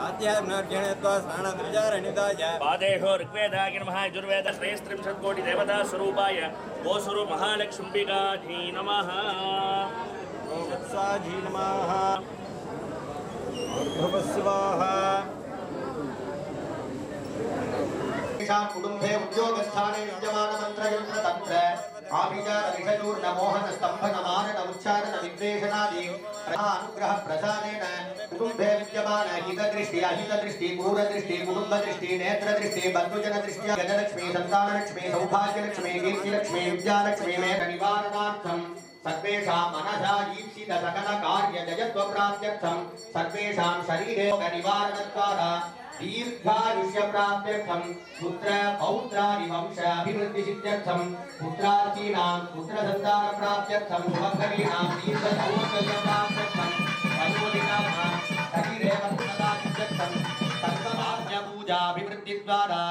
आध्यात्मज्ञानत्वा स्नानद्विजारणिदाय पादेषु ऋग्वेदाय नमः यजुर्वेद श्रेयस्त्रिंशत्कोटि देवता स्वरूपाय गोस्वरूप महालक्ष्मीकाजी नमः वत्साजी नमः भवस्वाहा कुटुंबे उद्योगस्थाने विद्यमान मंत्रयंत्र तंत्र आभिचार विषयूर्ण मोहन स्तंभन मारण उच्चारण विद्वेषणादि अनुग्रह प्रसादेन कुटुंबे विद्यमान हित दृष्टि अहित दृष्टि क्रूर दृष्टि कुटुंब दृष्टि नेत्र दृष्टि बंधुजन दृष्टि गजलक्ष्मी संतान लक्ष्मी सौभाग्य लक्ष्मी कीर्ति लक्ष्मी विद्या लक्ष्मी में निवारणार्थम सर्वेषां मनसा ईप्सित सकल कार्य जयत्व प्राप्त्यर्थम सर्वेषां शरीरे निवारणद्वारा दीर्घायुष्य प्राप्त्यर्थम पुत्र पौत्रादि वंश अभिवृद्धि सिद्ध्यर्थम पुत्रार्चीनां पुत्र संतान प्राप्त्यर्थम सुभगरीणां दीर्घ सौभाग्य प्राप्त्यर्थम अनुमोदिताः शरीरे वर्धनता सिद्ध्यर्थम सर्वभाग्य पूजा अभिवृद्धि द्वारा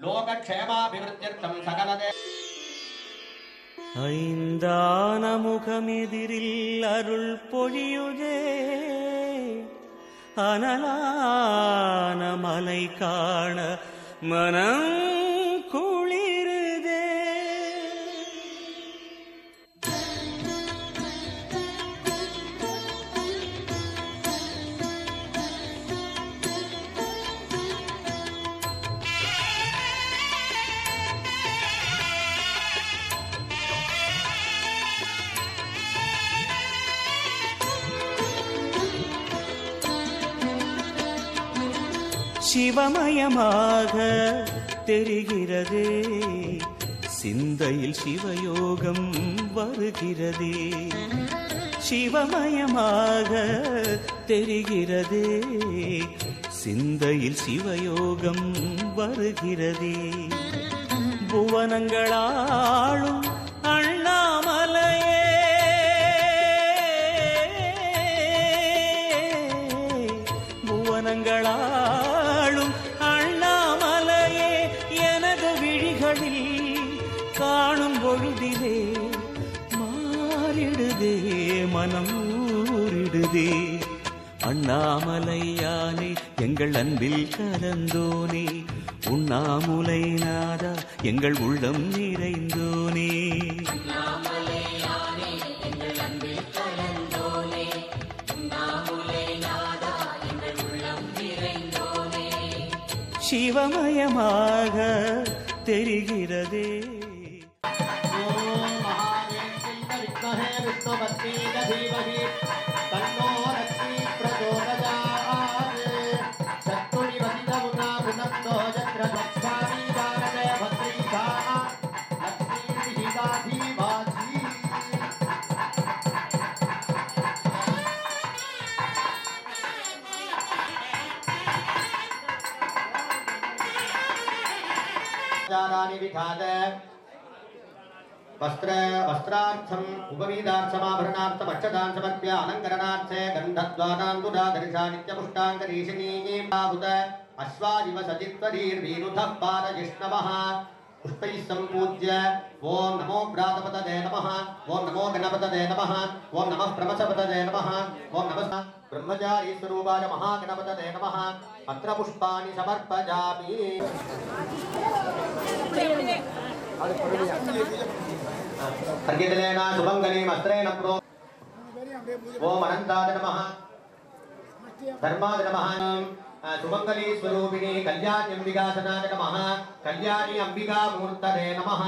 लोकक्षेमाभिवृद्ध्यर्थम सकलदे ஐந்தான முகமெதிரில் அருள் பொழியுதே அனலான மலை காண மனம் குளிருதே. சிவமயமாக தெரிகிறதே சிந்தையில் சிவயோகம் வருகிறதே. சிவமயமாக தெரிகிறதே சிந்தையில் சிவயோகம் வருகிறதே. புவனங்களாளும் அண்ணாமலையே புவனங்களாளும் அண்ணாமலையே எனது விழிகளில் காணும் பொழுதிலே மாறிடுதே மனம் ஊரிடுதே. அண்ணாமலையானே எங்கள் அன்பில் கலந்தோனே உண்ணாமுலை நாதா எங்கள் உள்ளம் நிறைந்தோனே. சிவமயமாக தெரிகிறதே. वस्त्रार्थम उपवीदार्थमाभरणार्थम अक्षतान् समर्प्य अलङ्करणार्थे गन्धद्वारान्दुरादर्शा नित्यपुष्टाङ्गरीशिनीं बाहुत अश्वादिव सचित्वरीर्वीरुधः पादजिष्णवः पुष्पैः सम्पूज्य ओम नमो व्रातपतये नमः ओम नमो गणपतये नमः ओम नमः प्रमथपतये नमः ओम नमः ब्रह्मचारी स्वरूपाय महागणपतये नमः अत्र पुष्पाणि समर्पयामि. अर्घ्यजलेन सुमङ्गलीं वस्त्रेण प्रो ओम अनन्ताय नमः धर्माय नमः सुमङ्गली स्वरूपिणी कल्याण्यम्बिकासनाय नमः कल्याणी अंबिका मूर्तये नमः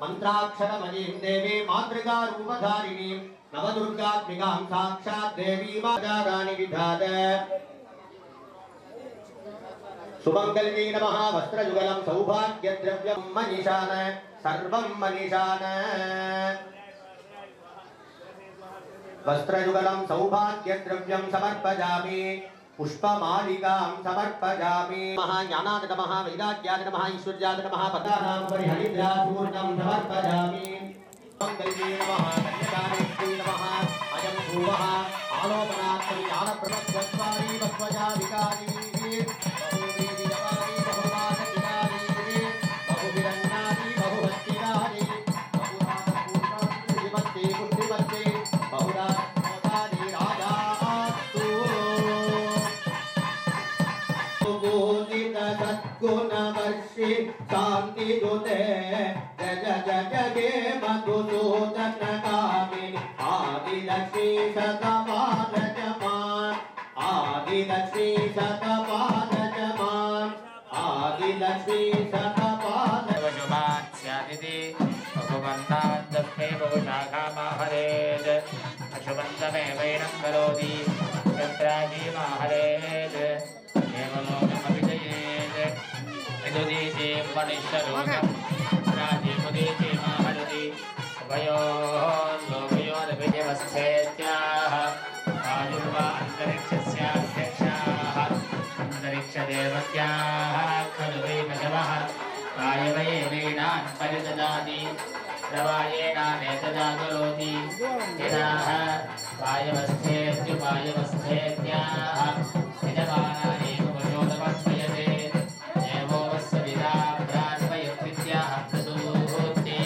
मंत्राक्षरमयीं देवी मातृका रूपधारिणीं नवदुर्गात्मिकां साक्षात् देवी माताराणि विधात सुमङ्गल्यै नमः वस्त्रयुगलं सौभाग्यद्रव्यं मनीषान सर्वं मनीषान वस्त्रयुगलं सौभाग्यद्रव्यं समर्पयामि पुष्पमालिकां समर्पयामि. ज्ञानाय नमः वैराग्याय नमः ऐश्वर्याय नमः पदानां परिहरिद्राचूर्णं समर्पयामि. मङ्गल्ये नमः कन्यकारित्यै नमः अयं भुवः आलोकनात्मनि ज्ञानप्रभत्वत्वानि वत्वजाधिकारी बहुवेदि जवानि बहुवादधिकारी बहुविरन्नानि बहुभक्तिकारी बहुराजपूर्णानि श्रीमन्ते पुष्टिमन्ते बहुराजमोदानि राजास्तु सुबोधित सद्गुणवर्षि शान्तिदुते जग जगे मधुसूदन कामिनि आदिलक्ष्मी शतपालजमान आदिलक्ष्मी शतपालजमान आदिलक्ष्मी शतपालजमास्यादिति भगवन्तान्दस्मै बहुशाखामाहरेत् अशुभन्तमेवैनं करोति यत्राजीमाहरेत् देवलोकमभिजयेत् विदुदीति मनुष्यलोकम् राजीमुदीति माहरति उभयोर्लोकयोरभिजयवस्थेत्याः आयुर्वा अन्तरिक्षस्याध्यक्षाः अन्तरिक्षदेवत्याः खलु वै पशवः वायवैवीणान् परिददाति प्रवायेनानेतदाकरोति यदाह वायवस्थेत्युपायवस्थेत्याः यजमानानेव वशोदमन्वयते देवो वत्सविदा प्रान्वयत्विद्याः प्रसूति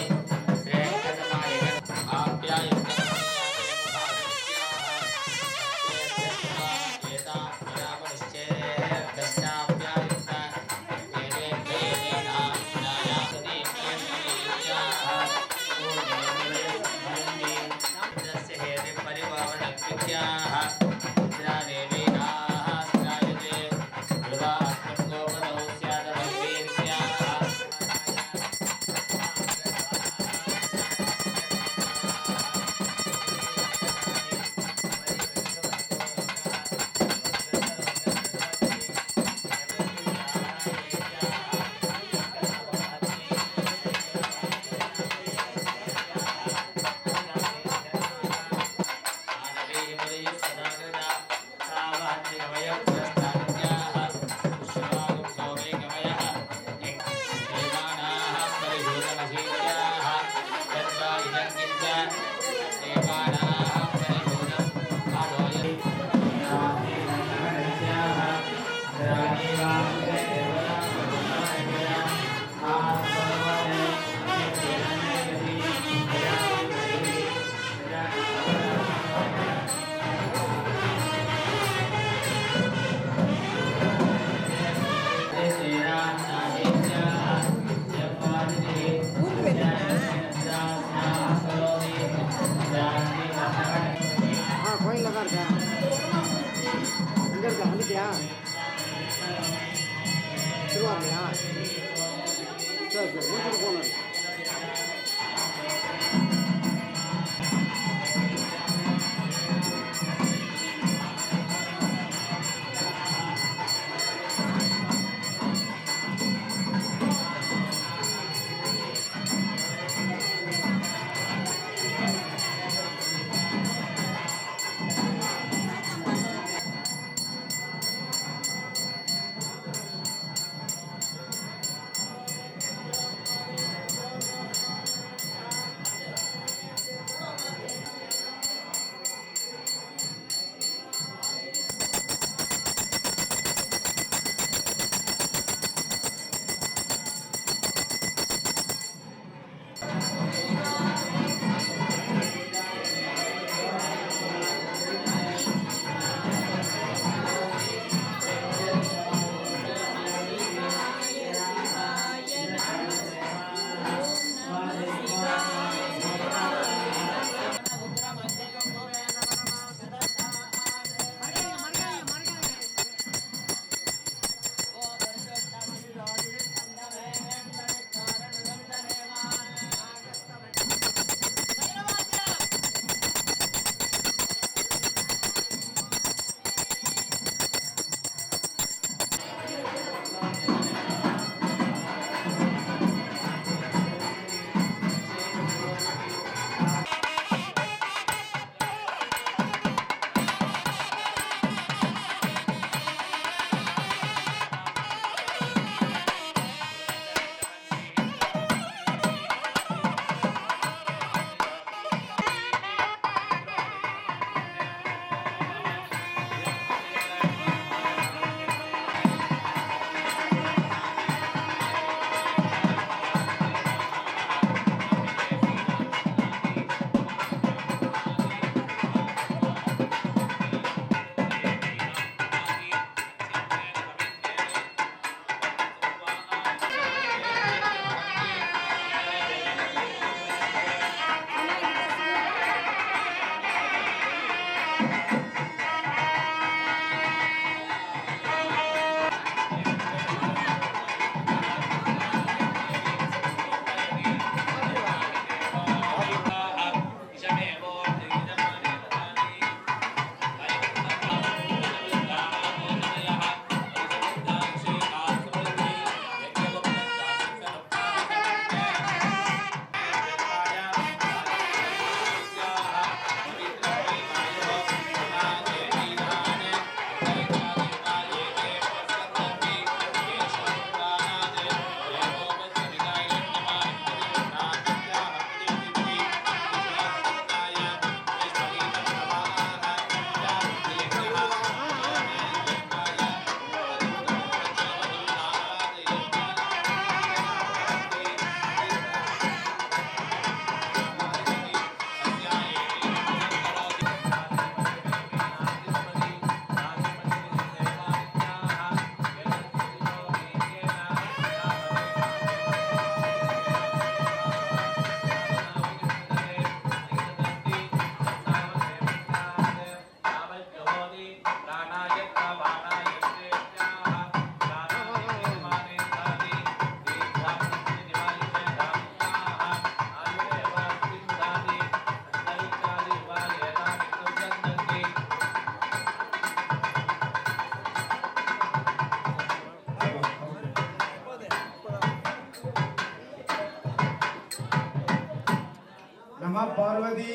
நம பார்வதி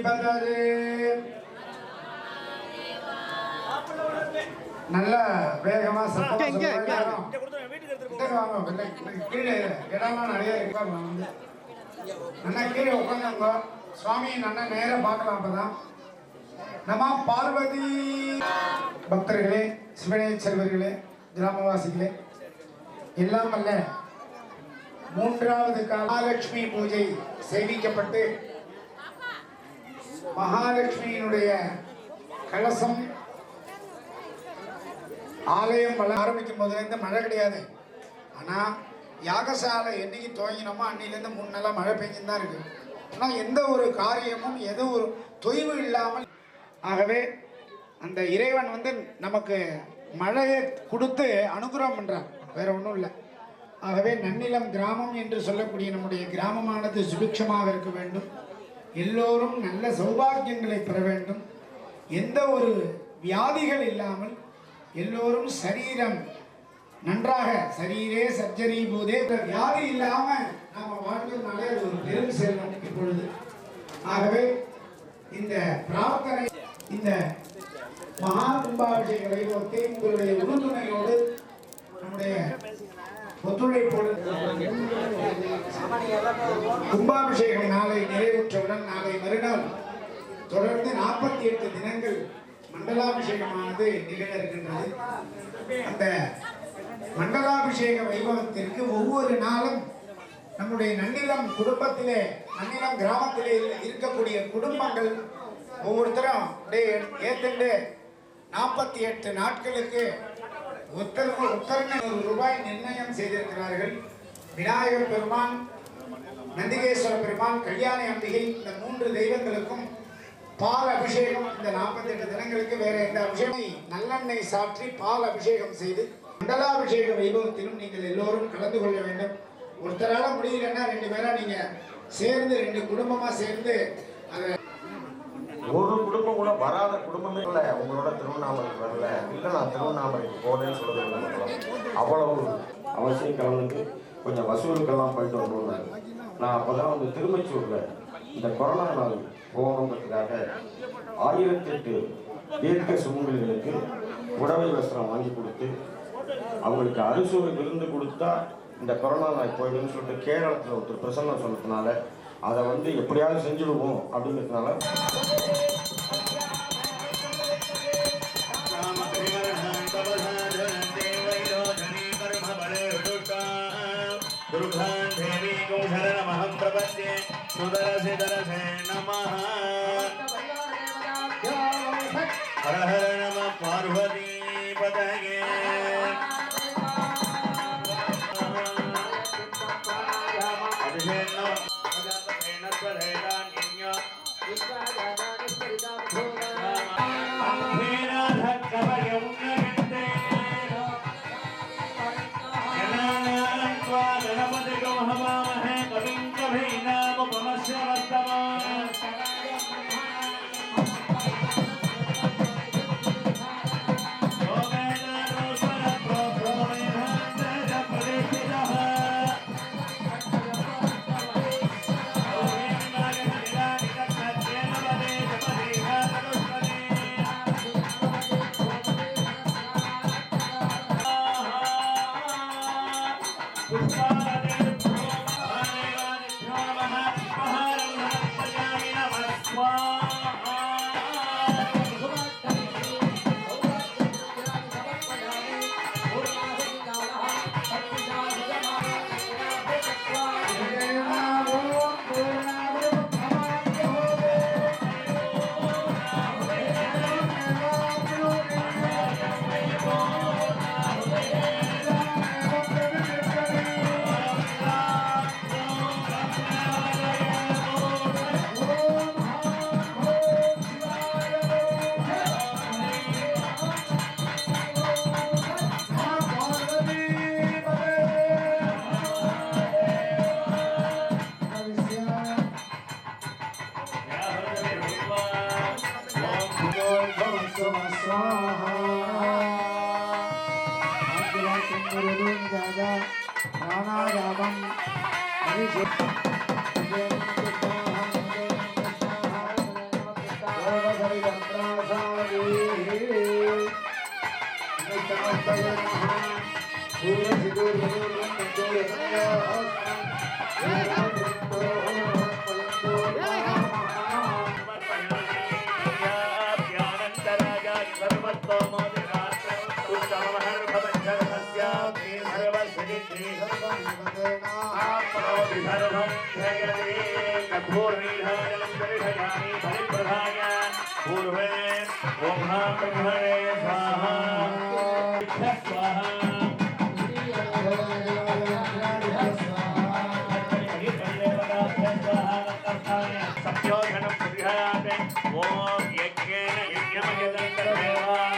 பதரே. நல்ல வேகமா சத்தம் கீழே இடம்லாம் நிறைய இருக்காங்க. வந்து நல்லா கீழே உட்காந்துங்க. சுவாமி நல்லா நேரம் பார்க்கலாம். அப்பதான் நம பார்வதி. பக்தர்களே, சிவனே செல்வர்களே, கிராமவாசிகளே, எல்லாம் அல்ல மூன்றாவது மகாலட்சுமி பூஜை செய்விக்கப்பட்டு மகாலட்சுமியினுடைய கலசம் ஆலயம் ஆரம்பிக்கும் போதுலேருந்து மழை கிடையாது. ஆனால் யாகசாலை என்னைக்கு துவங்கினோமோ அன்னிலேருந்து 3 நாளாக மழை பெஞ்சுன்னு தான் இருக்குது. ஆனால் எந்த ஒரு காரியமும் எது ஒரு தொய்வு இல்லாமல், ஆகவே அந்த இறைவன் வந்து நமக்கு மழையை கொடுத்து அனுகிரகம் பண்ணுறான், வேற ஒன்றும் இல்லை. ஆகவே நன்னிலம் கிராமம் என்று சொல்லக்கூடிய நம்முடைய கிராமமானது சுபிக்ஷமாக இருக்க வேண்டும். எல்லோரும் நல்ல சௌபாகியங்களை பெற வேண்டும். எந்த ஒரு வியாதிகள் இல்லாமல் எல்லோரும் சரீரம் நன்றாக சரீரே சர்ஜரி போதே வியாதி இல்லாமல் நாம் வாழ்ந்ததுனாலே அது ஒரு பெரும் செல்வம் இப்பொழுது. ஆகவே இந்த பிரார்த்தனை, இந்த மகா கும்பாபிஷேக வைபவத்தை உங்களுடைய உறுதுணையோடு நம்முடைய ஒத்துழைப்போடு கும்பாபிஷேகம் நாளை நிறைவுற்றவுடன் நாளை மறுநாள் தொடர்ந்து 48 தினங்கள் மண்டலாபிஷேகமானது நிகழ இருக்கின்றது. அந்த மண்டலாபிஷேக வைபவத்திற்கு ஒவ்வொரு நாளும் நம்முடைய நன்னிலம் குடும்பத்திலே, நன்னிலம் கிராமத்திலே இருக்கக்கூடிய குடும்பங்கள் ஒவ்வொருத்தரும் அப்படியே ஏத்துண்டு 48 நாட்களுக்கு ரூபாய் நிர்ணயம் செய்திருக்கிறார்கள். விநாயகர் பெருமான், நந்திகேஸ்வர பெருமான், கல்யாணி அம்பிகை, இந்த 3 தெய்வங்களுக்கும் பால் அபிஷேகம் இந்த 48 தினங்களுக்கு வேற எந்த அபிஷேகம் நல்லெண்ணெய் சாற்றி பால் அபிஷேகம் செய்து மண்டலாபிஷேக வைபவத்திலும் நீங்கள் எல்லோரும் கலந்து கொள்ள வேண்டும். ஒருத்தரால முடியலன்னா 2 பேரா நீங்க சேர்ந்து 2 குடும்பமா சேர்ந்து அதை ஒரு குடும்பம் கூட வராத குடும்பமே இல்லை. உங்களோட திருவண்ணாமலைக்கு வரல, இல்லை நான் திருவண்ணாமலைக்கு போனேன்னு சொல்றது அவ்வளவு அவசியம் கலந்துட்டு கொஞ்சம் வசூலுக்கெல்லாம் போயிட்டு வரணும். நான் அப்போதான் வந்து திருமச்சூரில் இந்த கொரோனா நாள் போகணுங்கிறதுக்காக 1008 தீர்க்க சுமங்கலிகளுக்கு புடவை வஸ்திரம் வாங்கி கொடுத்து அவங்களுக்கு அறுசுவை விருந்து கொடுத்தா இந்த கொரோனா நாள் போயிடுன்னு சொல்லிட்டு கேரளத்தில் ஒருத்தர் பிரசன்னம் சொன்னதுனால அதை வந்து எப்படியாவது செஞ்சுடுவோம் அப்படிங்கிறதுனால ஹர ஹர நம பார்வதி பதயே. प्राणायामम विसर्वं जगते कठोरनिधानं दर्शयामि बलिप्रदाय पूर्वे ॐ ब्रह्मणे स्वाहा स्वाहा सत्योधनं प्रतिहाते ॐ यज्ञेन यज्ञमयदन्तर्देवाः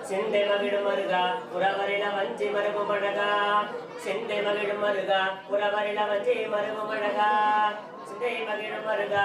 செண்டை மகிழும் மருகா புறவரில வஞ்சி மருகும் அழகா செண்டை மகிழும் மருகா புறவரில வஞ்சி மருகும் அழகா செண்டை மகிழும் மருகா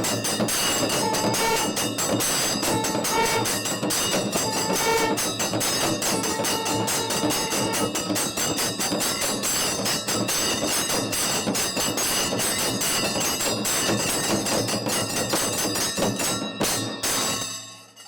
நம